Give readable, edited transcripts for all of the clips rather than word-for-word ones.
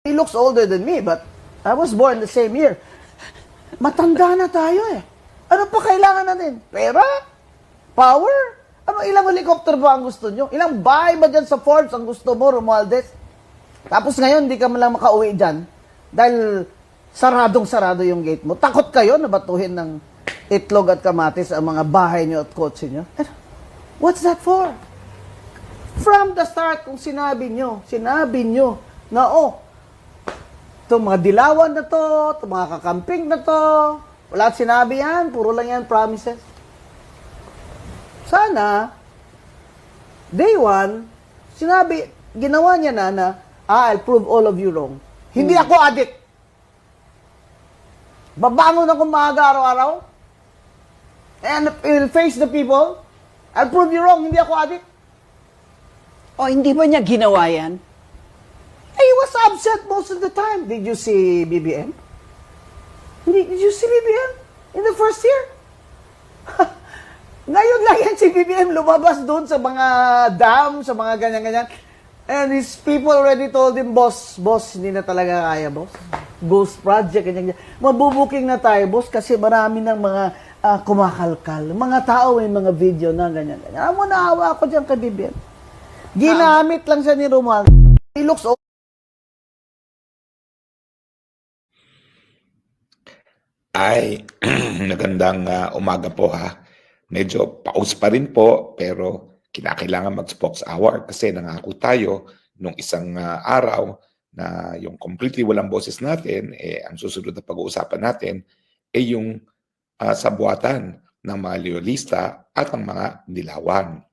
He looks older than me, but I was born the same year. Matanda na tayo eh. Ano pa kailangan natin? Pera? Power? Ano, ilang helicopter ba ang gusto nyo? Ilang bahay ba dyan sa Forbes ang gusto mo, Romualdez? Tapos ngayon, di ka man lang makauwi dyan dahil saradong-sarado yung gate mo. Takot kayo na batuhin ng itlog at kamatis ang mga bahay nyo at kotse nyo? What's that for? From the start, kung sinabi nyo na, itong mga dilawan na to, itong mga kakamping na to, wala at sinabi yan, puro lang yan promises. Sana, day one, ginawa niya na, I'll prove all of you wrong. Hindi ako addict. Babangon ako maaga araw-araw, and I'll face the people, I'll prove you wrong, hindi ako addict. O hindi ba niya ginawa yan? He was absent most of the time. Did you see BBM? Did you see BBM in the first year? Ngayon lang yan si BBM lumabas doon sa mga dam, sa mga ganyan-ganyan. And his people already told him, boss, hindi na talaga kaya, boss. Ghost project, ganyan-ganyan. Mabubuking na tayo, boss, kasi marami ng mga kumakalkal. Mga tao may mga video na ganyan-ganyan. Alam mo, naawa ako dyan kay BBM. Ginamit lang siya ni Romualdez. He looks old. Ay, magandang umaga po ha. Medyo pause pa rin po pero kinakailangan mag-spokes hour kasi nangako tayo nung isang araw na yung completely walang boses natin, ang susunod na pag-uusapan natin ay yung sabuatan ng mga loyalista at ng mga dilawan.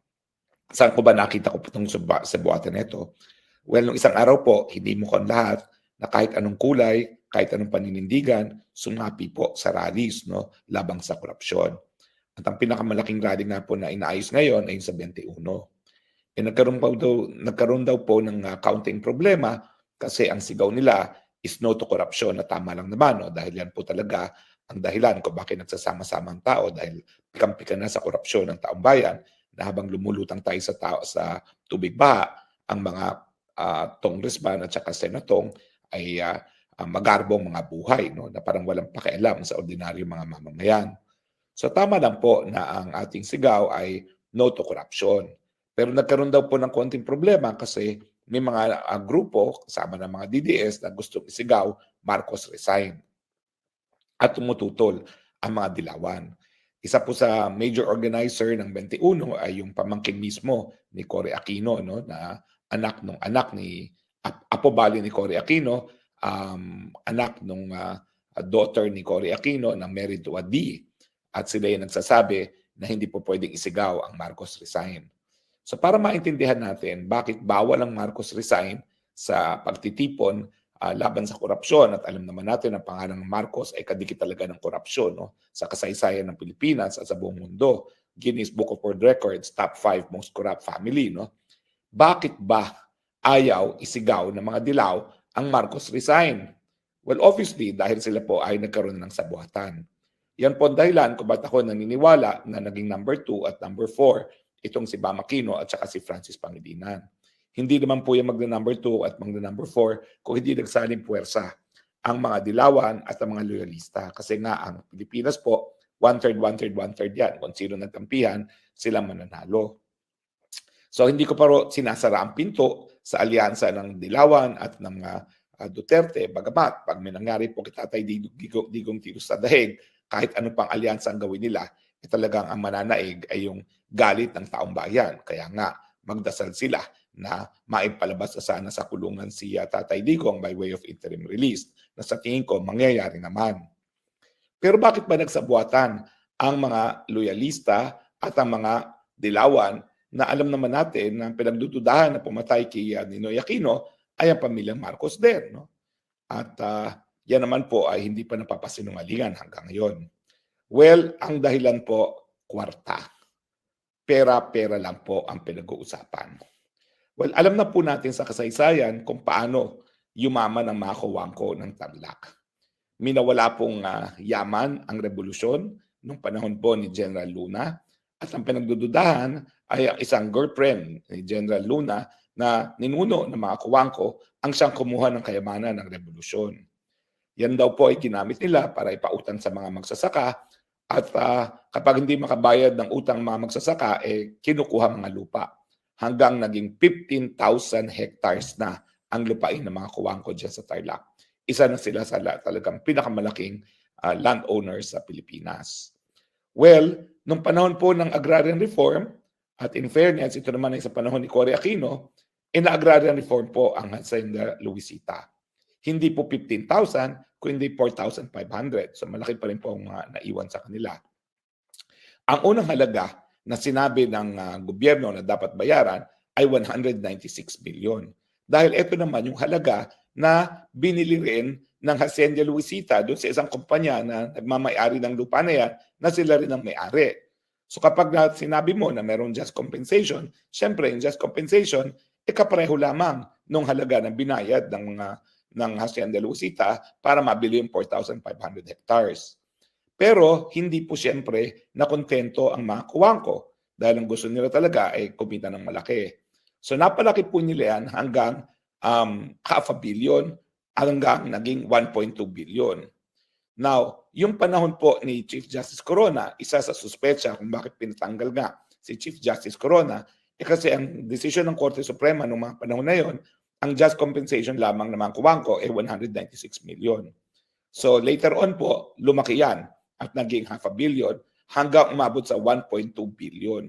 Saan ko ba nakita ko po itong sabuatan nito? Well, nung isang araw po, hindi mo kon lahat na kahit anong kulay, kahit anong paninindigan, sumapi po sa rallies, no, labang sa korupsyon. At ang pinakamalaking rally nga po na inaayos ngayon ay yung sa 21. Nagkaroon daw po ng counting problema kasi ang sigaw nila is no to corruption na tama lang naman. No? Dahil yan po talaga ang dahilan kung bakit nagsasama-sama ang tao dahil pikampikan na sa korupsyon ng taong bayan na habang lumulutang tayo sa tubig baha, ang mga congressman at saka senatong ay magarbong mga buhay, no, na parang walang pakialam sa ordinaryo mga mamamayan. So tama lang po na ang ating sigaw ay no to corruption. Pero nagkaroon daw po ng konting problema kasi may mga grupo kasama ng mga DDS na gustong isigaw Marcos resign. At tumututol ang mga dilawan. Isa po sa major organizer ng 21 ay yung pamangkin mismo ni Cory Aquino, no, na anak ni Apo Bali ni Cory Aquino, anak nung daughter ni Cory Aquino na married to a D. At sila yung nagsasabi na hindi po pwedeng isigaw ang Marcos resign. So para maintindihan natin bakit bawal ang Marcos resign sa pagtitipon laban sa korupsyon, at alam naman natin ang pangalan ng Marcos ay kadikit talaga ng korupsyon, no, sa kasaysayan ng Pilipinas at sa buong mundo. Guinness Book of World Records, top 5 most corrupt family. No? Bakit ba ayaw isigaw ng mga dilaw ang Marcos resign? Well, obviously, dahil sila po ay nagkaroon ng sabuatan. Yan po ang dahilan kung ba't ako naniniwala na naging number 2 at number 4 itong si Bam Aquino at saka si Francis Pangilinan. Hindi naman po yung magna-number 2 at magna-number 4 kung hindi nagsaling puwersa ang mga dilawan at ang mga loyalista. Kasi nga ang Pilipinas po, 1/3, 1/3, 1/3 yan. Kung sino nagkampihan, sila mananalo. So hindi ko pa sinasara ang pinto sa alyansa ng dilawan at ng Duterte. Bagamat pag may nangyari po kay Tatay Digong Tiro sa dahig, kahit ano pang alyansa ang gawin nila, talagang ang mananaig ay yung galit ng taong bayan. Kaya nga, magdasal sila na maipalabas na sana sa kulungan si Tatay Digong by way of interim release, na sa tingin ko mangyayari naman. Pero bakit ba nagsabuatan ang mga loyalista at ang mga dilawan na alam naman natin na pinagdududahan na pumatay kay Ninoy Aquino ay ang pamilyang Marcos din, no? At yan naman po ay hindi pa napapasinungalingan hanggang ngayon. Well, ang dahilan po, kwarta. Pera-pera lang po ang pinag-uusapan. Well, alam na po natin sa kasaysayan kung paano yumaman ang mga kawangko ng Tarlac. Minawala pong yaman ang revolusyon nung panahon po ni General Luna, at ang pinagdududahan ay ang isang girlfriend ni General Luna na ninuno ng mga kuwangko ang siyang kumuha ng kayamanan ng revolusyon. Yan daw po ay ginamit nila para ipautang sa mga magsasaka at kapag hindi makabayad ng utang mga magsasaka, kinukuha mga lupa. Hanggang naging 15,000 hectares na ang lupain ng mga kuwangko dyan sa Tarlac. Isa na sila sa talagang pinakamalaking landowners sa Pilipinas. Well, nung panahon po ng agrarian reform, at in fairness, ito naman ay sa panahon ni Cory Aquino, na-agrarian reform po ang Hacienda Luisita. Hindi po 15,000, kundi 4,500. So malaki pa rin po ang naiwan sa kanila. Ang unang halaga na sinabi ng gobyerno na dapat bayaran ay 196 billion. Dahil ito naman yung halaga na binili rin ng Hacienda Luisita doon sa isang kumpanya na nagmamay-ari ng lupa na yan, na sila rin ang may-ari. So kapag sinabi mo na mayroong just compensation, syempre yung just compensation, kapareho lamang nung halaga ng binayad ng Hacienda Luisita para mabili yung 4,500 hectares. Pero hindi po syempre nakontento ang mga kuwangko dahil ang gusto nila talaga ay kumita ng malaki. So napalaki po nila yan hanggang half a billion hanggang naging 1.2 billion. Now, yung panahon po ni Chief Justice Corona, isa sa suspecha kung bakit pinatanggal nga si Chief Justice Corona, kasi ang desisyon ng Korte Suprema noong mga panahon na yon, ang just compensation lamang ng mga kuwangko ay 196 million. So later on po, lumaki yan at naging half a billion hanggang umabot sa 1.2 billion.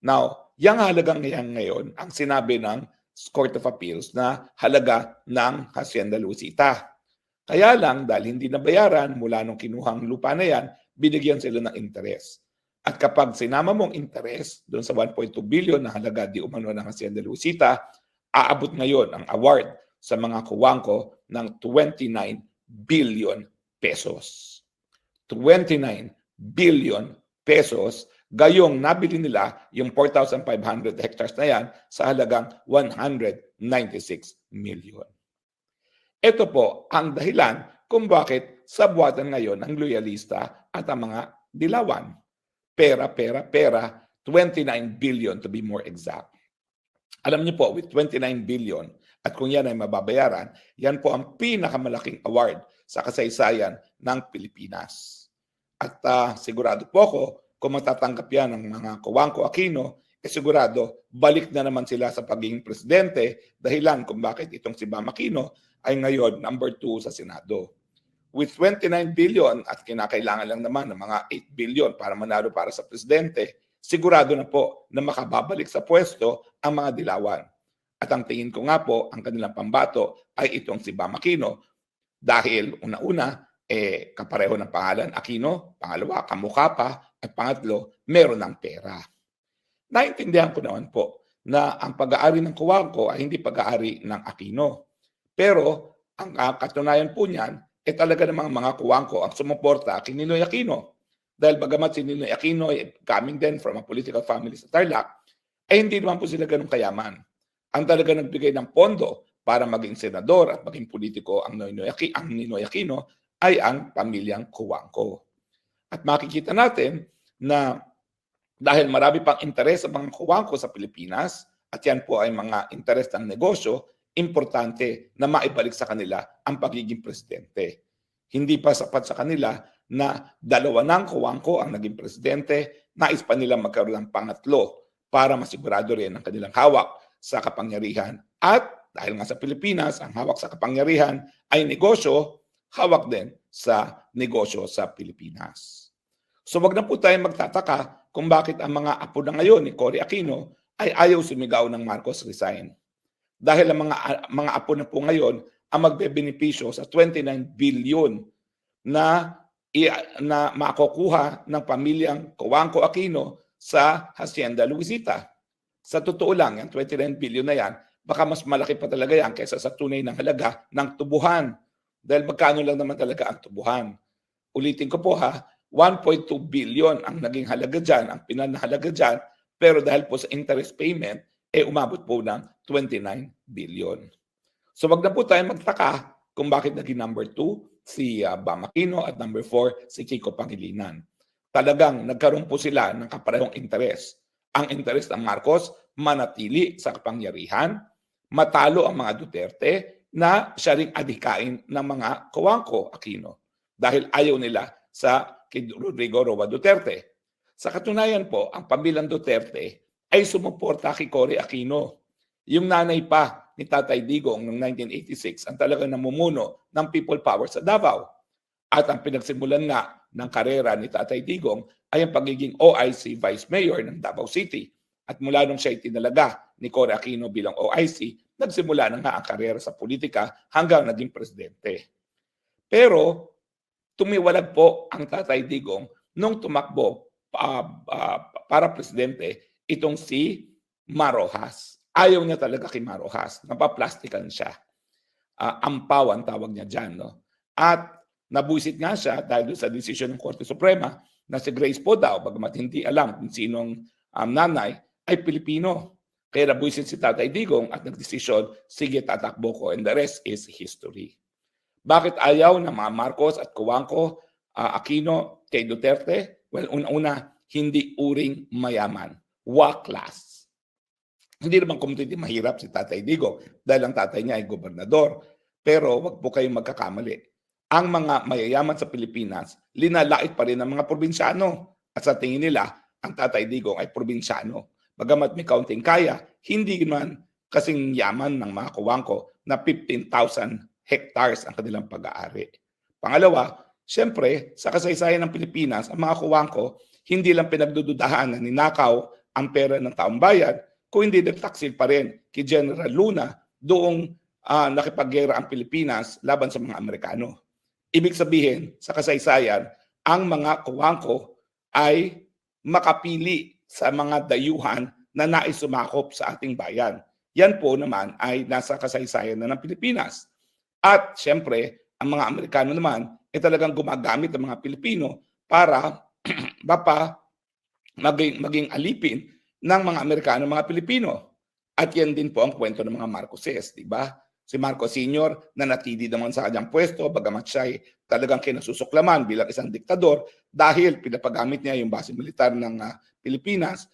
Now, yung halagang ngayon ang sinabi ng Court of Appeals na halaga ng Hacienda Luisita. Kaya lang, dahil hindi nabayaran mula nung kinuhang lupa na yan, binigyan sila ng interest. At kapag sinama mong interest doon sa 1.2 billion na halaga di umano ng Hacienda Luisita, aabot ngayon ang award sa mga kuwangko ng 29 billion pesos. 29 billion pesos, gayong nabili nila yung 4,500 hectares na yan sa halagang 196 million. Ito po ang dahilan kung bakit sabuatan ngayon ang loyalista at ang mga dilawan. Pera, 29 billion to be more exact. Alam niyo po, with 29 billion, at kung yan ay mababayaran, yan po ang pinakamalaking award sa kasaysayan ng Pilipinas. At sigurado po ako, kung matatanggap yan ng mga Kuwangko Aquino, sigurado balik na naman sila sa pagiging presidente, dahilan kung bakit itong si Bam Aquino ay ngayon number 2 sa Senado. With 29 billion at kinakailangan lang naman ng mga 8 billion para manalo para sa presidente, sigurado na po na makababalik sa pwesto ang mga dilawan. At ang tingin ko nga po, ang kanilang pambato ay itong si Bam Aquino dahil una-una, kapareho ng pangalan Aquino, pangalawa, kamukha pa, at pangatlo, meron ng pera. Naintindihan ko naman po na ang pag-aari ng Kuwangko ay hindi pag-aari ng Aquino. Pero ang katunayan po niyan, talaga namang mga Kuwangko ang sumuporta kay Ninoy Aquino. Dahil bagamat si Ninoy Aquino ay coming din from a political family sa Tarlac, hindi naman po sila ganun kayaman. Ang talaga nagbigay ng pondo para maging senador at maging politiko ang Ninoy Aquino ay ang pamilyang Kuwangko. At makikita natin na dahil marami pang interes sa mga Kuwangko sa Pilipinas, at yan po ay mga interes ng negosyo, importante na maibalik sa kanila ang pagiging presidente. Hindi pa sapat sa kanila na dalawa ng Kuwangko ang naging presidente, nais pa nila magkaroon ng pangatlo para masigurado rin ang kanilang hawak sa kapangyarihan. At dahil nga sa Pilipinas, ang hawak sa kapangyarihan ay negosyo, hawak din sa negosyo sa Pilipinas. So wag na po tayong magtataka kung bakit ang mga apo na ngayon ni Cory Aquino ay ayaw sumigaw ng Marcos resign. Dahil ang mga apo na po ngayon ang magbebenepisyo sa 29 billion na makukuha ng pamilyang Kuwangko Aquino sa Hacienda Luisita. Sa totoo lang, yung 29 billion na yan, baka mas malaki pa talaga yan kaysa sa tunay ng halaga ng tubuhan. Dahil magkano lang naman talaga ang tubuhan. Ulitin ko po 1.2 billion ang naging halaga dyan, ang pinanahalaga dyan, pero dahil po sa interest payment, umabot po ng 29 billion. So wag na po tayo magtaka kung bakit naging number 2 si Bam Aquino at number 4 si Kiko Pangilinan. Talagang nagkaroon po sila ng kaparehong interes. Ang interes ng Marcos manatili sa kapangyarihan, matalo ang mga Duterte na siya ring adhikain ng mga Cojuangco Aquino dahil ayaw nila sa kay Rodrigo Roa Duterte. Sa katunayan po, ang pamilyang Duterte ay sumuporta kay Cory Aquino. Yung nanay pa ni Tatay Digong noong 1986 ang talagang namumuno ng people power sa Davao. At ang pinagsimulan nga ng karera ni Tatay Digong ay ang pagiging OIC Vice Mayor ng Davao City. At mula nung siya itinalaga ni Cory Aquino bilang OIC, nagsimula na nga ang karera sa politika hanggang naging presidente. Pero tumiwalag po ang Tatay Digong nung tumakbo para presidente itong si Marojas. Ayaw niya talaga kay Marojas. Napaplastikan siya. Ampaw ang tawag niya dyan. No? At nabuisit nga siya dahil sa desisyon ng Korte Suprema na si Grace po daw, bagamat hindi alam kung sinong nanay, ay Pilipino. Kaya nabuisit si Tatay Digong at nagdesisyon, sige tatakbo ko and the rest is history. Bakit ayaw ng mga Marcos at Cojuangco Aquino kay Duterte? Well, una-una, hindi uring mayaman. Class. Hindi naman completely mahirap si Tatay Digong dahil ang tatay niya ay gobernador. Pero wag po kayong magkakamali. Ang mga mayayaman sa Pilipinas, linalait pa rin ng mga probinsyano. At sa tingin nila, ang Tatay Digong ay probinsyano. Bagamat may kaunting kaya, hindi man kasing yaman ng mga Cojuangco na 15,000 hectares ang kanilang pag-aari. Pangalawa, siyempre, sa kasaysayan ng Pilipinas, ang mga Cojuangco hindi lang pinagdududahan na ninakaw ang pera ng taong bayan, kung hindi nagtaksil pa rin kay General Luna doong nakipaggera ang Pilipinas laban sa mga Amerikano. Ibig sabihin, sa kasaysayan, ang mga Cojuangco ay makapili sa mga dayuhan na nais sumakop sa ating bayan. Yan po naman ay nasa kasaysayan na ng Pilipinas. At siyempre, ang mga Amerikano naman ay talagang gumagamit ng mga Pilipino para maging alipin ng mga Amerikano, mga Pilipino. At yan din po ang kwento ng mga Marcoses, di ba? Si Marcos Sr. nanatili naman sa kanyang pwesto, bagamat siya ay talagang kinasusuklaman bilang isang diktador dahil pinapagamit niya yung base militar ng Pilipinas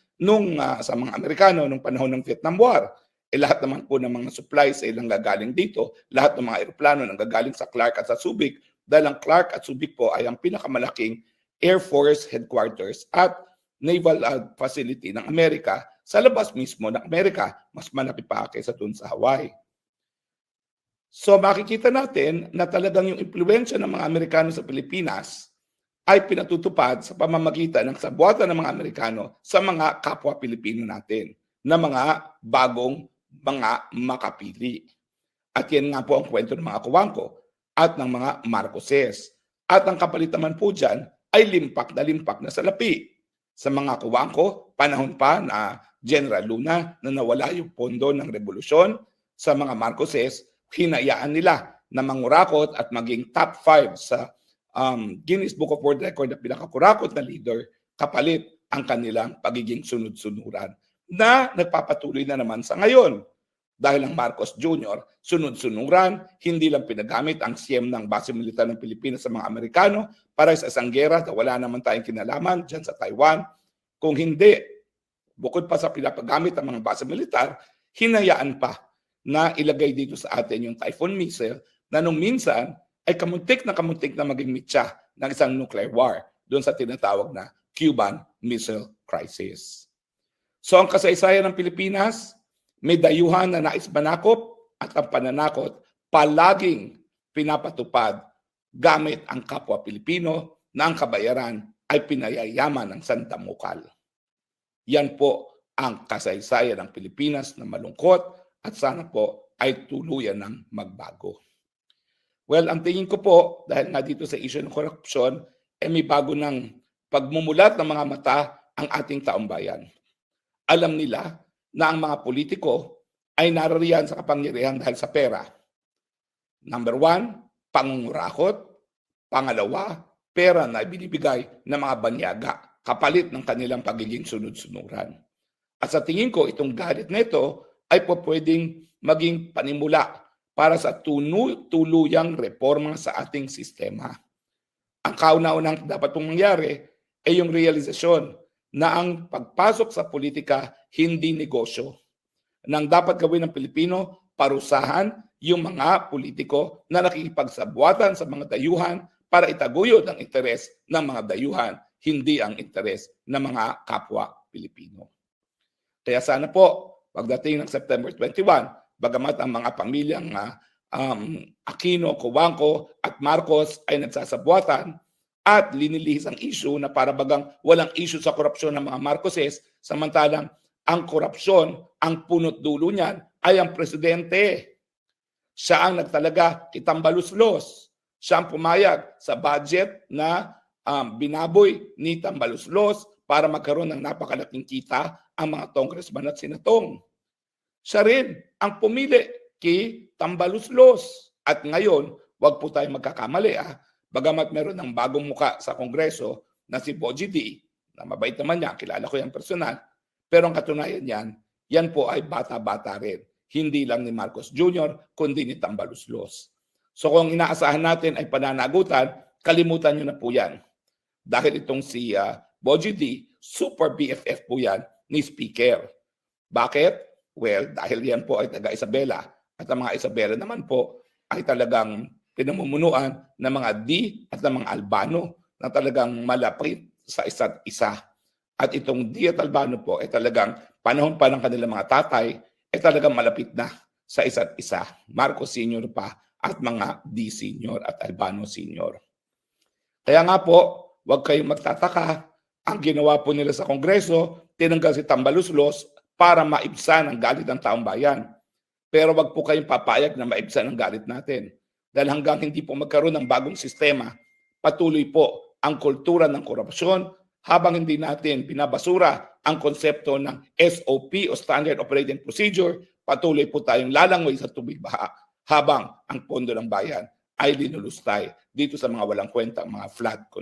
sa mga Amerikano nung panahon ng Vietnam War. Lahat naman po ng mga supplies ay nanggagaling dito. Lahat ng mga eroplano nanggagaling sa Clark at sa Subic dahil ang Clark at Subic po ay ang pinakamalaking Air Force headquarters at naval facility ng Amerika sa labas mismo ng Amerika, mas malaki pa kaysa dun sa Hawaii. So makikita natin na talagang yung impluwensya ng mga Amerikano sa Pilipinas ay pinatutupad sa pamamagitan ng sabuatan ng mga Amerikano sa mga kapwa Pilipino natin na mga bagong mga makapili. At yan nga po ang kwento ng mga Cojuangco at ng mga Marcoses. At ang kapalit naman po dyan ay limpak na salapi. Sa mga Cojuangco, panahon pa na General Luna na nawala yung pondo ng revolusyon. Sa mga Marcoses, hinayaan nila na mangurakot at maging top 5 sa Guinness Book of World Record na pinakakurakot na leader kapalit ang kanilang pagiging sunod-sunuran na nagpapatuloy na naman sa ngayon. Dahil ang Marcos Jr., sunod-sunuran, hindi lang pinagamit ang siyem ng base militar ng Pilipinas sa mga Amerikano para sa isang gera na wala naman tayong kinalaman dyan sa Taiwan. Kung hindi, bukod pa sa pinapagamit ng mga base militar, hinayaan pa na ilagay dito sa atin yung Typhoon missile na nung minsan ay kamuntik na maging mitya ng isang nuclear war doon sa tinatawag na Cuban Missile Crisis. So ang kasaysayan ng Pilipinas, may dayuhan na nais manakop at ang pananakot palaging pinapatupad gamit ang kapwa Pilipino na ang kabayaran ay pinayayaman ng santamukal. Yan po ang kasaysayan ng Pilipinas na malungkot at sana po ay tuluyan ng magbago. Well, ang tingin ko po, dahil nga dito sa issue ng korupsyon, may bago ng pagmumulat ng mga mata ang ating taong bayan. Alam nila na ang mga politiko ay naririyan sa kapangyarihan dahil sa pera. Number 1, pangungurakot. Pangalawa, pera na binibigay ng mga banyaga kapalit ng kanilang pagiging sunod-sunuran. At sa tingin ko, itong galit na ito ay po pwedeng maging panimula para sa tuluyang reforma sa ating sistema. Ang kauna-unang dapat pong mangyari ay yung realisasyon na ang pagpasok sa politika hindi negosyo. Nang dapat gawin ng Pilipino, parusahan yung mga politiko na nakikipagsabuatan sa mga dayuhan para itaguyod ang interes ng mga dayuhan, hindi ang interes ng mga kapwa Pilipino. Kaya sana po, pagdating ng September 21, bagamat ang mga pamilyang Aquino, Cojuangco at Marcos ay nagsasabuatan at linilihis ang issue na para bagang walang issue sa korupsyon ng mga Marcoses, samantalang ang korupsyon, ang punot dulo niyan ay ang presidente. Siya ang nagtalaga kitambaluslos. Siya ang pumayag sa budget na binaboy ni Tambaluslos para magkaroon ng napakalaking kita ang mga congressman at senatong. Siya rin ang pumili kay Tambaluslos. At ngayon, wag po tayong magkakamali. Bagamat meron ng bagong muka sa Kongreso na si Bogie D, na mabait naman niya, kilala ko yung personal, pero ang katunayan niyan, yan po ay bata-bata rin. Hindi lang ni Marcos Jr., kundi ni Tambaluslos. So kung inaasahan natin ay pananagutan, kalimutan nyo na po yan. Dahil itong si Bogie D, super BFF po yan ni Speaker. Bakit? Well, dahil yan po ay taga Isabela. At ang mga Isabela naman po ay talagang pinamumunuan ng mga D at ng mga Albano na talagang malapit sa isa't isa. At itong D at Albano po ay talagang panahon pa ng kanilang mga tatay ay talagang malapit na sa isa't isa. Marcos Sr. pa at mga D Sr. at Albano Sr. Kaya nga po, huwag kayong magtataka. Ang ginawa po nila sa Kongreso, tinanggal si Tambaluslos para maibsan ang galit ng taong bayan. Pero wag po kayong papayag na maibsan ang galit natin. Dahil hanggang hindi po magkaroon ng bagong sistema, patuloy po ang kultura ng korupsyon habang hindi natin binabasura ang konsepto ng SOP o Standard Operating Procedure, patuloy po tayong lalangoy sa tubig baha habang ang pondo ng bayan ay linulustay dito sa mga walang kwentang mga flood control.